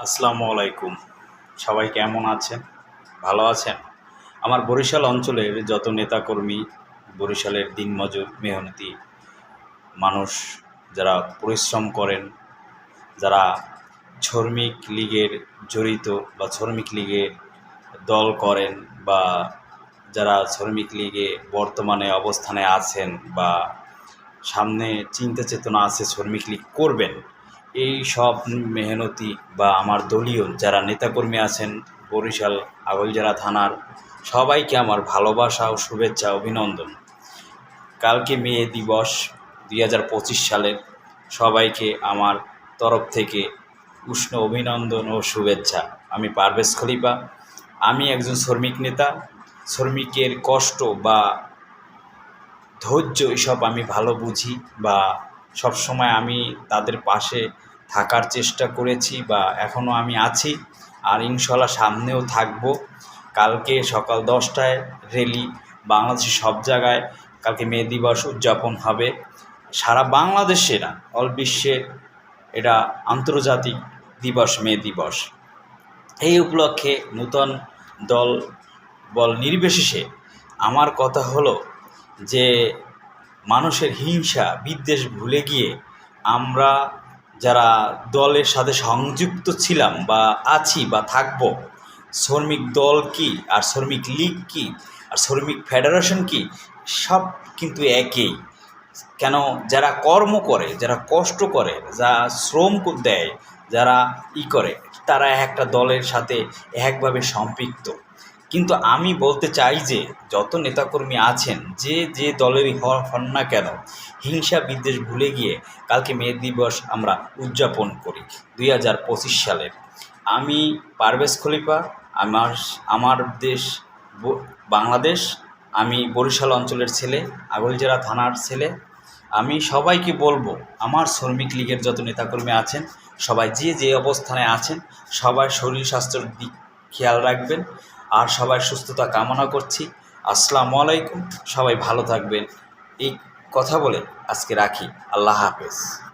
আসসালামু আলাইকুম। সবাই কেমন আছেন? ভালো আছেন? আমার বরিশাল অঞ্চলের যত নেতাকর্মী, বরিশালের দিনমজুর মেহনতি মানুষ যারা পরিশ্রম করেন, যারা শ্রমিক লীগের জড়িত বা শ্রমিক লীগের দল করেন, বা যারা শ্রমিক লীগে বর্তমানে অবস্থানে আছেন বা সামনে চিন্তা চেতনা আছে শ্রমিক লীগ করবেন, এই সব মেহনতি বা আমার দলীয় যারা নেতাকর্মী আছেন বরিশাল আগৈলঝাড়া থানার, সবাইকে আমার ভালোবাসা ও শুভেচ্ছা অভিনন্দন। কালকে মে দিবস 2025 সালের, সবাইকে আমার তরফ থেকে উষ্ণ অভিনন্দন ও শুভেচ্ছা। আমি পারভেজ খলিফা। আমি একজন শ্রমিক নেতা। শ্রমিকের কষ্ট বা ধৈর্য এসব আমি ভালো বুঝি, বা সবসময় আমি তাদের পাশে থাকার চেষ্টা করেছি বা এখনও আমি আছি, আর ইনশাল্লাহ সামনেও থাকব। কালকে সকাল 10টায় র্যালি, বাংলাদেশের সব জায়গায় কালকে মে দিবস উদযাপন হবে। সারা বাংলাদেশে না, অল বিশ্বের এটা আন্তর্জাতিক দিবস, মে দিবস। এই উপলক্ষে নূতন দল বল নির্বিশেষে আমার কথা হলো যে মানুষের হিংসা বিদ্বেষ ভুলে গিয়ে আমরা যারা দলের সাথে সংযুক্ত ছিলাম বা আছি বা থাকব, শ্রমিক দল কি আর শ্রমিক লীগ কি আর শ্রমিক ফেডারেশন কি, সব কিন্তু একই। কেন, যারা কর্ম করে, যারা কষ্ট করে, যারা শ্রম দেয়, যারা করে, তারা একটা দলের সাথে একভাবে সম্পৃক্ত। কিন্তু আমি বলতে চাই যে যত নেতাকর্মী আছেন, যে যে দলেরই হন না কেন, হিংসা বিদ্বেষ ভুলে গিয়ে কালকে মে দিবস আমরা উদযাপন করি 2025 সালের। আমি পারভেজ খলিফা। আমার দেশ বাংলাদেশ। আমি বরিশাল অঞ্চলের ছেলে, আগৈলঝাড়া থানার ছেলে। আমি সবাইকে বলবো, আমার শ্রমিক লীগের যত নেতাকর্মী আছেন, সবাই যে যে অবস্থানে আছেন, সবার শরীর স্বাস্থ্যের দিক খেয়াল রাখবেন। আর সবাই সুস্থতা কামনা করছি। আসসালামু আলাইকুম। সবাই ভালো থাকবেন। এই কথা বলে আজকে রাখি। আল্লাহ হাফেজ।